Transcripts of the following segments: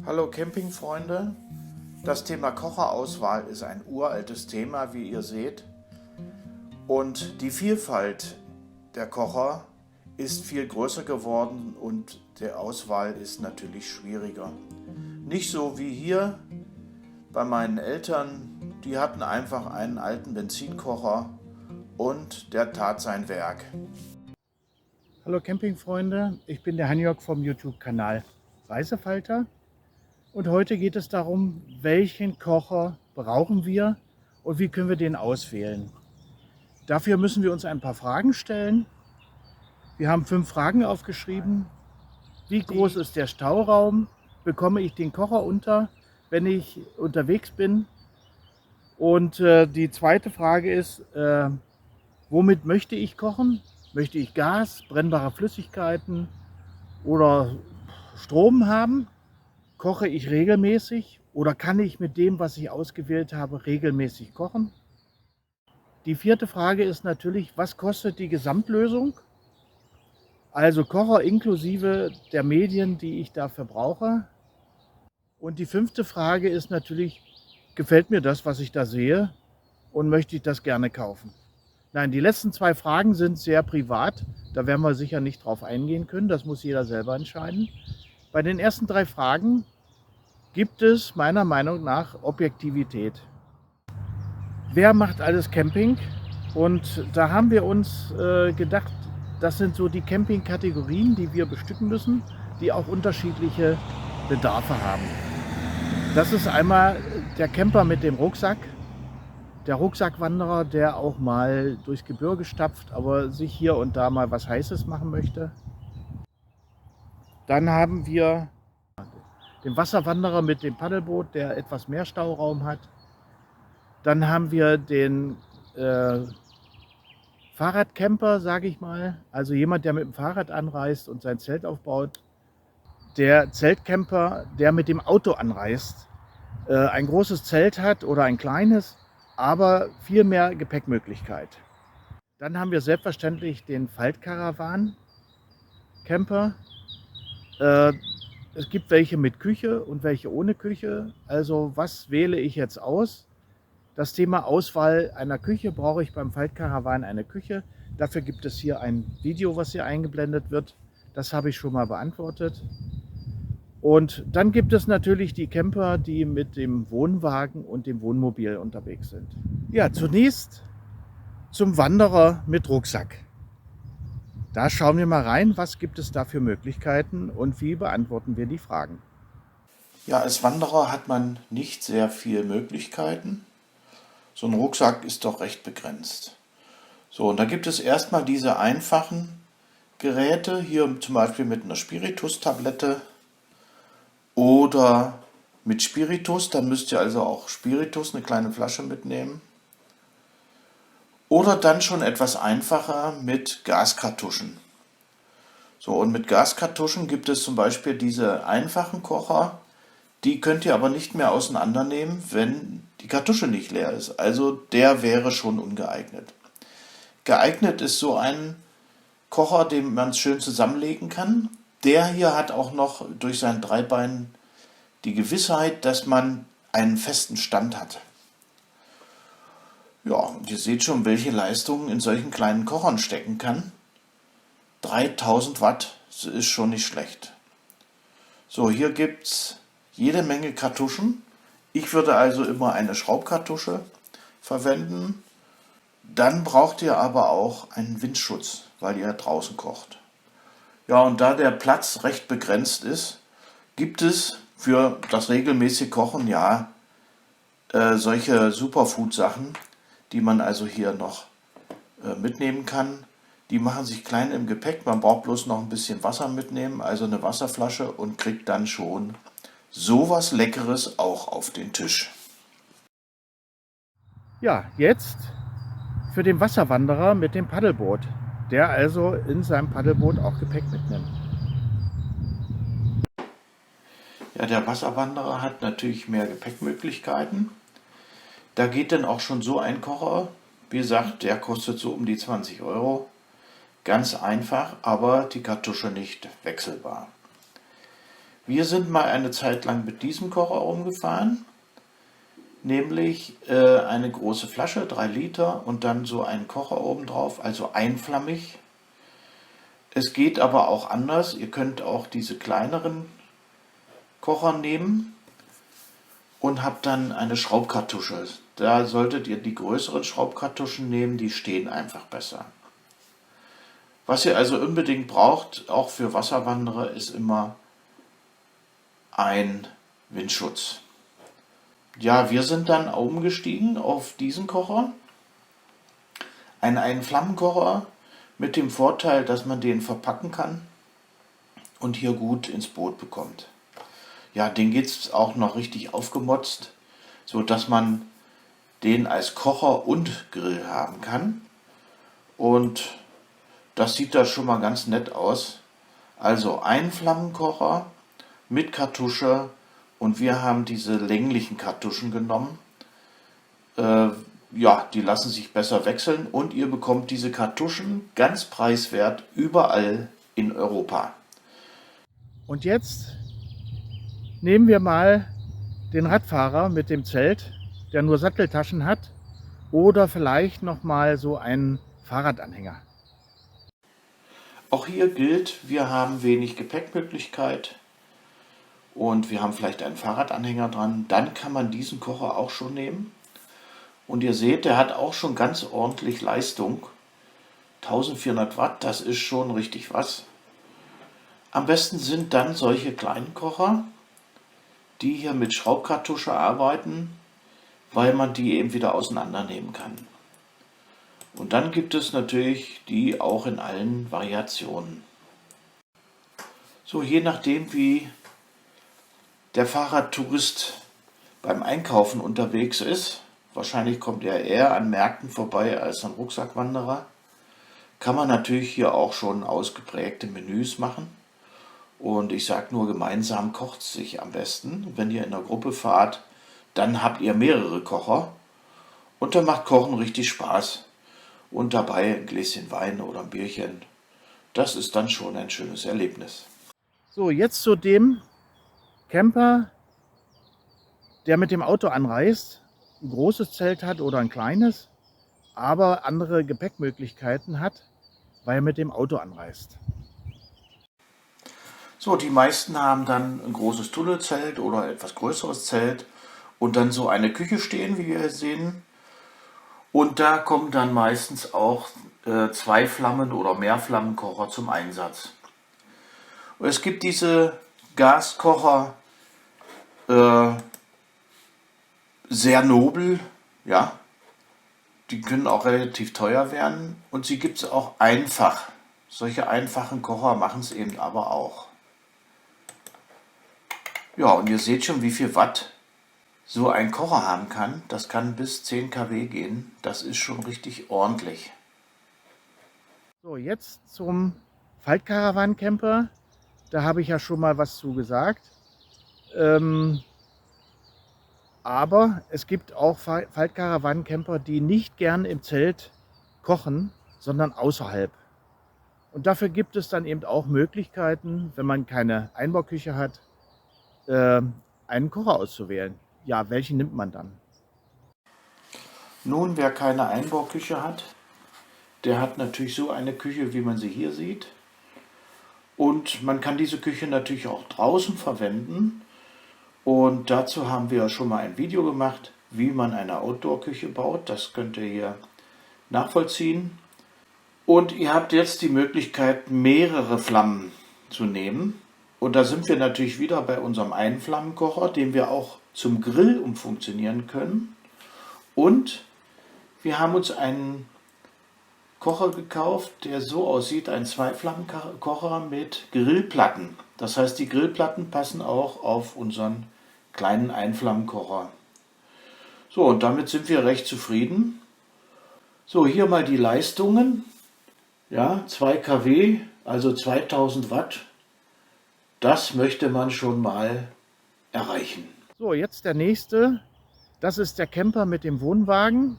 Hallo Campingfreunde, das Thema Kocherauswahl ist ein uraltes Thema, wie ihr seht. Und die Vielfalt der Kocher ist viel größer geworden und die Auswahl ist natürlich schwieriger. Nicht so wie hier bei meinen Eltern, die hatten einfach einen alten Benzinkocher und der tat sein Werk. Hallo Campingfreunde, ich bin der Hanjörg vom YouTube-Kanal Reisefalter und heute geht es darum, welchen Kocher brauchen wir und wie können wir den auswählen. Dafür müssen wir uns ein paar Fragen stellen. Wir haben 5 Fragen aufgeschrieben. Wie groß ist der Stauraum? Bekomme ich den Kocher unter, wenn ich unterwegs bin? Und die zweite Frage ist, womit möchte ich kochen? Möchte ich Gas, brennbare Flüssigkeiten oder Strom haben? Koche ich regelmäßig oder kann ich mit dem, was ich ausgewählt habe, regelmäßig kochen? Die vierte Frage ist natürlich, was kostet die Gesamtlösung? Also Kocher inklusive der Medien, die ich dafür brauche. Und die fünfte Frage ist natürlich, gefällt mir das, was ich da sehe und möchte ich das gerne kaufen? Nein, die letzten 2 Fragen sind sehr privat. Da werden wir sicher nicht drauf eingehen können. Das muss jeder selber entscheiden. Bei den ersten 3 Fragen gibt es meiner Meinung nach Objektivität. Wer macht alles Camping? Und da haben wir uns gedacht, das sind so die Camping-Kategorien, die wir bestücken müssen, die auch unterschiedliche Bedarfe haben. Das ist einmal der Camper mit dem Rucksack, der Rucksackwanderer, der auch mal durchs Gebirge stapft, aber sich hier und da mal was Heißes machen möchte. Dann haben wir den Wasserwanderer mit dem Paddelboot, der etwas mehr Stauraum hat. Dann haben wir den Fahrradcamper, sage ich mal, also jemand, der mit dem Fahrrad anreist und sein Zelt aufbaut. Der Zeltcamper, der mit dem Auto anreist, ein großes Zelt hat oder ein kleines, aber viel mehr Gepäckmöglichkeit. Dann haben wir selbstverständlich den Faltkarawan-Camper. Es gibt welche mit Küche und welche ohne Küche. Also was wähle ich jetzt aus? Das Thema Auswahl einer Küche: brauche ich beim Faltkarawan eine Küche? Dafür gibt es hier ein Video, was hier eingeblendet wird. Das habe ich schon mal beantwortet. Und dann gibt es natürlich die Camper, die mit dem Wohnwagen und dem Wohnmobil unterwegs sind. Ja, zunächst zum Wanderer mit Rucksack. Da schauen wir mal rein, was gibt es da für Möglichkeiten und wie beantworten wir die Fragen. Ja, als Wanderer hat man nicht sehr viele Möglichkeiten. So ein Rucksack ist doch recht begrenzt. So, und da gibt es erstmal diese einfachen Geräte, hier zum Beispiel mit einer Spiritus-Tablette oder mit Spiritus, dann müsst ihr also auch Spiritus, eine kleine Flasche mitnehmen. Oder dann schon etwas einfacher mit Gaskartuschen. So, und mit Gaskartuschen gibt es zum Beispiel diese einfachen Kocher, die könnt ihr aber nicht mehr auseinandernehmen, wenn die Kartusche nicht leer ist. Also der wäre schon ungeeignet. Geeignet ist so ein Kocher, den man schön zusammenlegen kann. Der hier hat auch noch durch sein Dreibein die Gewissheit, dass man einen festen Stand hat. Ja, und ihr seht schon, welche Leistungen in solchen kleinen Kochern stecken kann. 3000 Watt, das ist schon nicht schlecht. So, hier gibt es jede Menge Kartuschen. Ich würde also immer eine Schraubkartusche verwenden. Dann braucht ihr aber auch einen Windschutz, weil ihr draußen kocht. Ja, und da der Platz recht begrenzt ist, gibt es für das regelmäßige Kochen ja solche Superfood-Sachen, die man also hier noch mitnehmen kann. Die machen sich klein im Gepäck, man braucht bloß noch ein bisschen Wasser mitnehmen, also eine Wasserflasche, und kriegt dann schon sowas Leckeres auch auf den Tisch. Ja, jetzt für den Wasserwanderer mit dem Paddelboot, der also in seinem Paddelboot auch Gepäck mitnimmt. Ja, der Wasserwanderer hat natürlich mehr Gepäckmöglichkeiten. Da geht dann auch schon so ein Kocher. Wie gesagt, der kostet so um die 20 Euro. Ganz einfach, aber die Kartusche nicht wechselbar. Wir sind mal eine Zeit lang mit diesem Kocher rumgefahren, nämlich eine große Flasche, 3 Liter und dann so einen Kocher oben drauf, also einflammig. Es geht aber auch anders. Ihr könnt auch diese kleineren Kocher nehmen und habt dann eine Schraubkartusche. Da solltet ihr die größeren Schraubkartuschen nehmen, die stehen einfach besser. Was ihr also unbedingt braucht, auch für Wasserwanderer, ist immer ein Windschutz. Ja, wir sind dann umgestiegen auf diesen Kocher. Ein Einflammenkocher mit dem Vorteil, dass man den verpacken kann und hier gut ins Boot bekommt. Ja, den geht es auch noch richtig aufgemotzt, so dass man den als Kocher und Grill haben kann. Und das sieht da schon mal ganz nett aus. Also ein Flammenkocher mit Kartusche und wir haben diese länglichen Kartuschen genommen. Ja, die lassen sich besser wechseln und ihr bekommt diese Kartuschen ganz preiswert überall in Europa. Und jetzt nehmen wir mal den Radfahrer mit dem Zelt, der nur Satteltaschen hat, oder vielleicht noch mal so einen Fahrradanhänger. Auch hier gilt, wir haben wenig Gepäckmöglichkeit und wir haben vielleicht einen Fahrradanhänger dran. Dann kann man diesen Kocher auch schon nehmen. Und ihr seht, der hat auch schon ganz ordentlich Leistung. 1400 Watt, das ist schon richtig was. Am besten sind dann solche kleinen Kocher, die hier mit Schraubkartusche arbeiten, weil man die eben wieder auseinandernehmen kann. Und dann gibt es natürlich die auch in allen Variationen. So, je nachdem wie der Fahrradtourist beim Einkaufen unterwegs ist, wahrscheinlich kommt er eher an Märkten vorbei als an Rucksackwanderer, kann man natürlich hier auch schon ausgeprägte Menüs machen. Und ich sage nur, gemeinsam kocht es sich am besten. Wenn ihr in der Gruppe fahrt, dann habt ihr mehrere Kocher und dann macht Kochen richtig Spaß. Und dabei ein Gläschen Wein oder ein Bierchen. Das ist dann schon ein schönes Erlebnis. So, jetzt zu dem Camper, der mit dem Auto anreist, ein großes Zelt hat oder ein kleines, aber andere Gepäckmöglichkeiten hat, weil er mit dem Auto anreist. So, die meisten haben dann ein großes Tunnelzelt oder etwas größeres Zelt und dann so eine Küche stehen, wie wir sehen. Und da kommen dann meistens auch 2 Flammen oder mehr Flammenkocher zum Einsatz. Und es gibt diese Gaskocher, sehr nobel, ja, die können auch relativ teuer werden und sie gibt es auch einfach. Solche einfachen Kocher machen es eben aber auch. Ja, und ihr seht schon, wie viel Watt so ein Kocher haben kann. Das kann bis 10 kW gehen. Das ist schon richtig ordentlich. So, jetzt zum Faltkarawan-Camper. Da habe ich ja schon mal was zu gesagt. Aber es gibt auch Faltkarawan-Camper, die nicht gern im Zelt kochen, sondern außerhalb. Und dafür gibt es dann eben auch Möglichkeiten, wenn man keine Einbauküche hat, einen Kocher auszuwählen. Ja, welchen nimmt man dann? Nun, wer keine Einbauküche hat, der hat natürlich so eine Küche, wie man sie hier sieht. Und man kann diese Küche natürlich auch draußen verwenden. Und dazu haben wir schon mal ein Video gemacht, wie man eine Outdoor-Küche baut. Das könnt ihr hier nachvollziehen. Und ihr habt jetzt die Möglichkeit, mehrere Flammen zu nehmen. Und da sind wir natürlich wieder bei unserem Einflammenkocher, den wir auch zum Grill umfunktionieren können. Und wir haben uns einen Kocher gekauft, der so aussieht, ein Zweiflammenkocher mit Grillplatten. Das heißt, die Grillplatten passen auch auf unseren kleinen Einflammenkocher. So, und damit sind wir recht zufrieden. So, hier mal die Leistungen. Ja, 2 kW, also 2000 Watt. Das möchte man schon mal erreichen. So, jetzt der nächste. Das ist der Camper mit dem Wohnwagen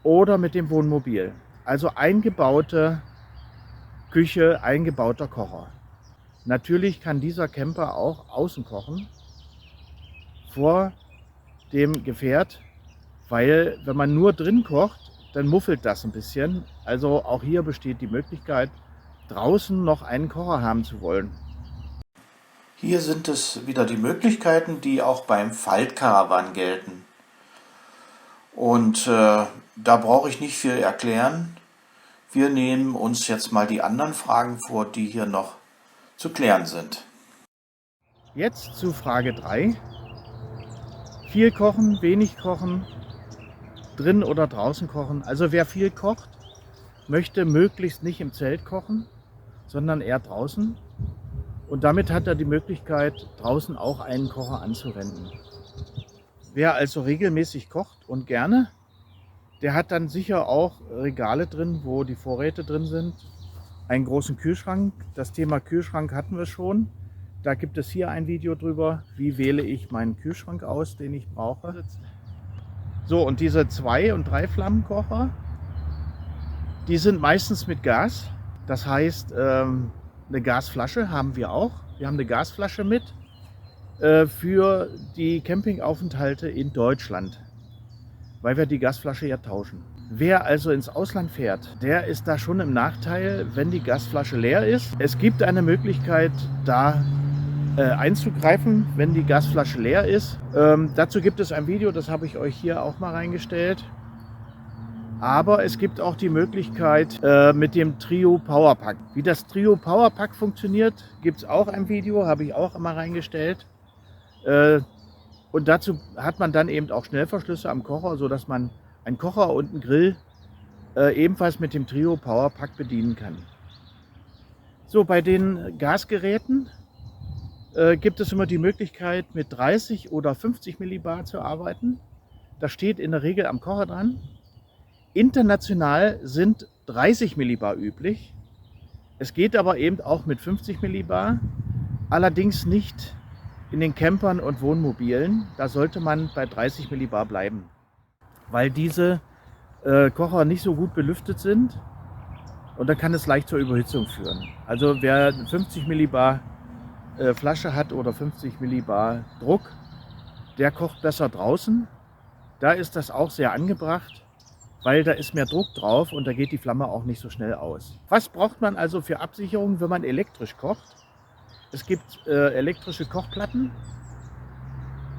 oder mit dem Wohnmobil. Also eingebaute Küche, eingebauter Kocher. Natürlich kann dieser Camper auch außen kochen, vor dem Gefährt, weil wenn man nur drin kocht, dann muffelt das ein bisschen. Also auch hier besteht die Möglichkeit, draußen noch einen Kocher haben zu wollen. Hier sind es wieder die Möglichkeiten, die auch beim Faltkarawan gelten. Und da brauche ich nicht viel erklären. Wir nehmen uns jetzt mal die anderen Fragen vor, die hier noch zu klären sind. Jetzt zu Frage 3. Viel kochen, wenig kochen, drin oder draußen kochen. Also wer viel kocht, möchte möglichst nicht im Zelt kochen, sondern eher draußen. Und damit hat er die Möglichkeit, draußen auch einen Kocher anzuwenden. Wer also regelmäßig kocht und gerne, der hat dann sicher auch Regale drin, wo die Vorräte drin sind. Einen großen Kühlschrank. Das Thema Kühlschrank hatten wir schon. Da gibt es hier ein Video drüber, wie wähle ich meinen Kühlschrank aus, den ich brauche. So, und diese 2- und 3-Flammenkocher, die sind meistens mit Gas. Das heißt, eine Gasflasche haben wir auch. Wir haben eine Gasflasche mit für die Campingaufenthalte in Deutschland, weil wir die Gasflasche ja tauschen. Wer also ins Ausland fährt, der ist da schon im Nachteil, wenn die Gasflasche leer ist. Es gibt eine Möglichkeit, da einzugreifen, wenn die Gasflasche leer ist. Dazu gibt es ein Video, das habe ich euch hier auch mal reingestellt. Aber es gibt auch die Möglichkeit mit dem Trio Powerpack. Wie das Trio Powerpack funktioniert, gibt es auch ein Video, habe ich auch immer reingestellt. Und dazu hat man dann eben auch Schnellverschlüsse am Kocher, sodass man einen Kocher und einen Grill ebenfalls mit dem Trio Powerpack bedienen kann. So, bei den Gasgeräten gibt es immer die Möglichkeit, mit 30 oder 50 Millibar zu arbeiten. Das steht in der Regel am Kocher dran. International sind 30 Millibar üblich. Es geht aber eben auch mit 50 Millibar, allerdings nicht in den Campern und Wohnmobilen. Da sollte man bei 30 Millibar bleiben, weil diese Kocher nicht so gut belüftet sind und dann kann es leicht zur Überhitzung führen. Also wer 50 Millibar Flasche hat oder 50 Millibar Druck, der kocht besser draußen. Da ist das auch sehr angebracht, weil da ist mehr Druck drauf und da geht die Flamme auch nicht so schnell aus. Was braucht man also für Absicherung, wenn man elektrisch kocht? Es gibt elektrische Kochplatten.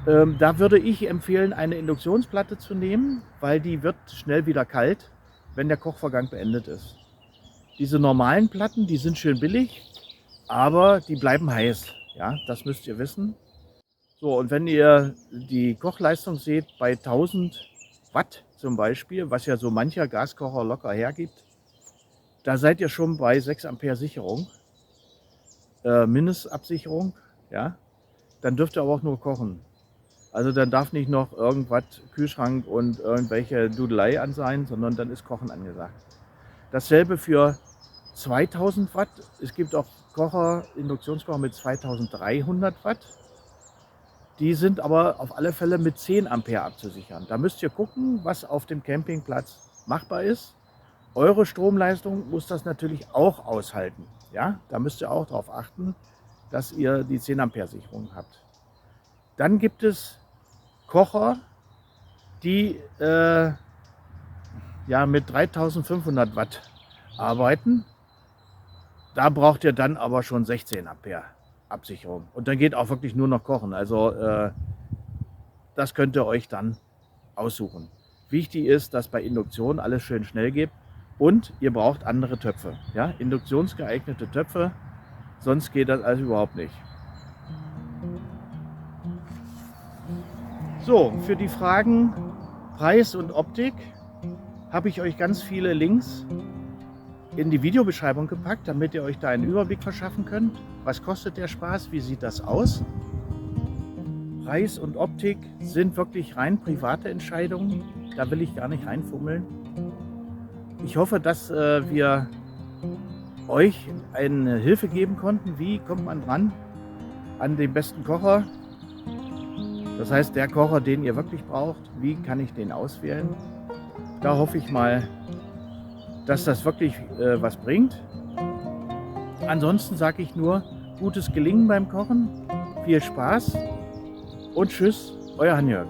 Da würde ich empfehlen, eine Induktionsplatte zu nehmen, weil die wird schnell wieder kalt, wenn der Kochvorgang beendet ist. Diese normalen Platten, die sind schön billig, aber die bleiben heiß. Ja, das müsst ihr wissen. So, und wenn ihr die Kochleistung seht bei 1000 Watt zum Beispiel, was ja so mancher Gaskocher locker hergibt, da seid ihr schon bei 6 Ampere Sicherung, Mindestabsicherung, ja, dann dürft ihr aber auch nur kochen. Also dann darf nicht noch irgendwas, Kühlschrank und irgendwelche Dudelei an sein, sondern dann ist Kochen angesagt. Dasselbe für 2000 Watt. Es gibt auch Kocher, Induktionskocher mit 2300 Watt. Die sind aber auf alle Fälle mit 10 Ampere abzusichern. Da müsst ihr gucken, was auf dem Campingplatz machbar ist. Eure Stromleistung muss das natürlich auch aushalten. Ja? Da müsst ihr auch darauf achten, dass ihr die 10 Ampere Sicherung habt. Dann gibt es Kocher, die ja, mit 3500 Watt arbeiten. Da braucht ihr dann aber schon 16 Ampere Absicherung. Und dann geht auch wirklich nur noch kochen. Also das könnt ihr euch dann aussuchen. Wichtig ist, dass bei Induktion alles schön schnell geht und ihr braucht andere Töpfe. Ja? Induktionsgeeignete Töpfe, sonst geht das alles überhaupt nicht. So, für die Fragen Preis und Optik habe ich euch ganz viele Links in die Videobeschreibung gepackt, damit ihr euch da einen Überblick verschaffen könnt. Was kostet der Spaß? Wie sieht das aus? Preis und Optik sind wirklich rein private Entscheidungen. Da will ich gar nicht reinfummeln. Ich hoffe, dass wir euch eine Hilfe geben konnten. Wie kommt man dran an den besten Kocher? Das heißt, der Kocher, den ihr wirklich braucht, wie kann ich den auswählen? Da hoffe ich mal, dass das wirklich was bringt. Ansonsten sage ich nur, gutes Gelingen beim Kochen, viel Spaß und tschüss, euer Hanjörg.